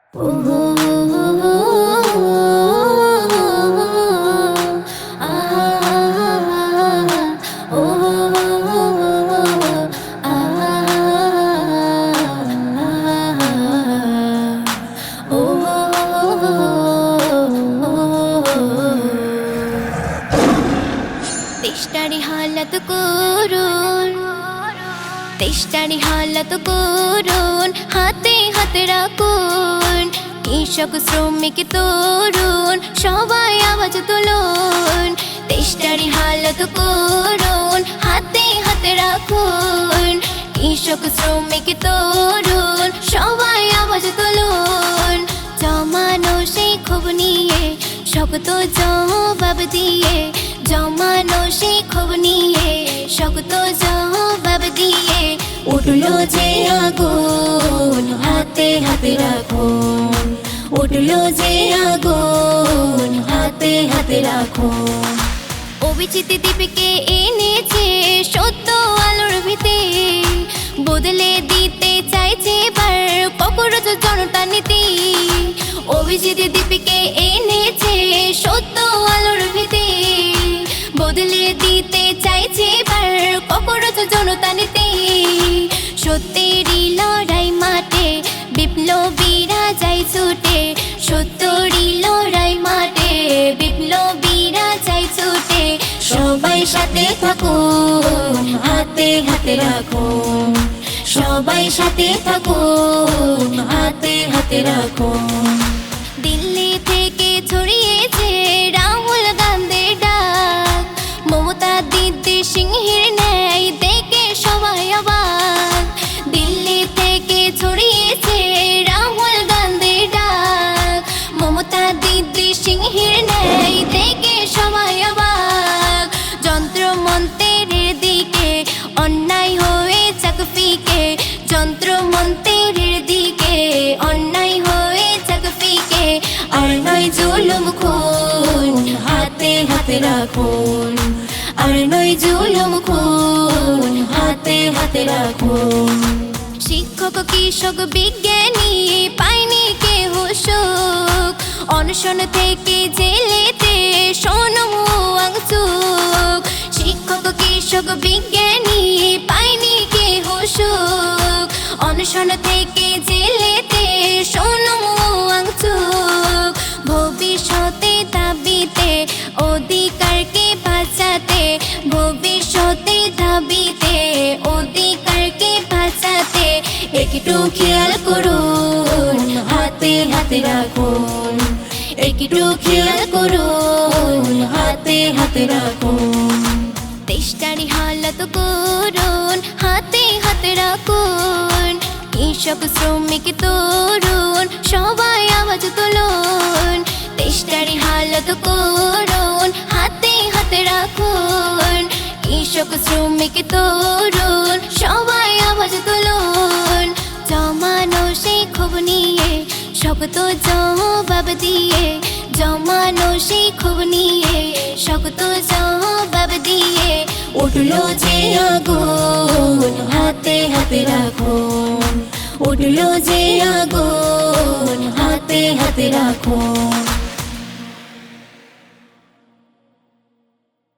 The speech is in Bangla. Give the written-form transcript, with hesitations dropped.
তেষ্টারি হালত করুন, তেষ্টারি হালত করুন, হাতে হাতে রাখুন। কৃষক শ্রমিক তরুণ সবাই আওয়াজ তুলুন। তেষ্টারি হালত করুন, হাতে হাতে রাখুন। কৃষক শ্রমিক তরুণ সবাই আওয়াজ তুলুন। জমানো সেই ক্ষোভ নিয়ে শক্ত জবাব দিয়ে, জমানো সেই ক্ষোভ নিয়ে শক্ত জবাব দিয়ে, উঠলো যে আগুন হাতে হাতে রাখুন। উঠলো যে আগুন হাতে হাতে রাখুন। অভিজিৎ দীপকে এনেছে সত্য আলোর ভিতে, বদলে দিতে চাইছে এবার ককরোচ জনতা নীতি। অভিজিৎ দীপকে এনেছে সত্য আলোর ভিতে, বদলে দিতে চাইছে এবার ককরোচ জনতা নীতি। সত্যেরই লড়াই মাঠে বিপ্লবীরা যায় ছুটে, সত্যেরই লড়াই মাঠে বিপ্লবীরা যায় ছুটে। সবাই সাথে থাকুন, হাতে হাতে রাখুন। সবাই সাথে থাকুন, হাতে হাতে রাখুন। দিল্লি থেকে ছড়িয়েছে রাহুল গান্ধীর ডাক, মমতা দিদি সিংহের ন্যায় দেখে সবাই অবাক। দিল্লি থেকে ছড়িয়েছে রাহুল গান্ধীর ডাক, মমতা দিদি সিংহের ন্যায় দেখে সবাই অবাক। যন্ত্র মন্ত্রের দিকে অন্যায় হয়ে যাক ফিকে, যন্ত্র মন্ত্রের দিকে অন্যায় হয়ে যাক ফিকে। আর নয় জুলুম খুন, হাতে হাতে রাখুন। আর নয় জুলুম খুন, হাতে হাতে রাখুন। শিক্ষক কৃষক বিজ্ঞানী পায়নি কেহ সুখ, অনশন থেকে জেলেতে সোনম সুখ। শিক্ষক কৃষক বিজ্ঞানী পায়নি কেহ সুখ, অনশন থেকে জেলেতে সোনম সুখ। ভবিষ্যতে দাবিতে অধিকারকে বাঁচাতে, ভবিষ্যতে দাবিতে অধিকারকে বাঁচাতে, একটু খেয়াল করুন, হাতে হাতে রাখুন। একটু খেয়াল করুন, হাতে হাতে রাখুন। তেষ্টারি হালত করুন, হাতে হাতে রাখুন। কৃষক শ্রমিক তরুণ সবাই আওয়াজ তুলুন। তেষ্টারি হালত করুন, হাতে হাতে রাখুন। কৃষক শ্রমিক তরুণ সবাই আওয়াজ তুলুন। জমানো সেই ক্ষোভ নিয়ে শক্ত জবাব দিয়ে, জমানো সেই ক্ষোভ নিয়ে শক্ত জবাব দিয়ে, উঠলো যে আগুন হাতে হাতে রাখুন। উঠলো যে আগুন হাতে হাতে রাখুন।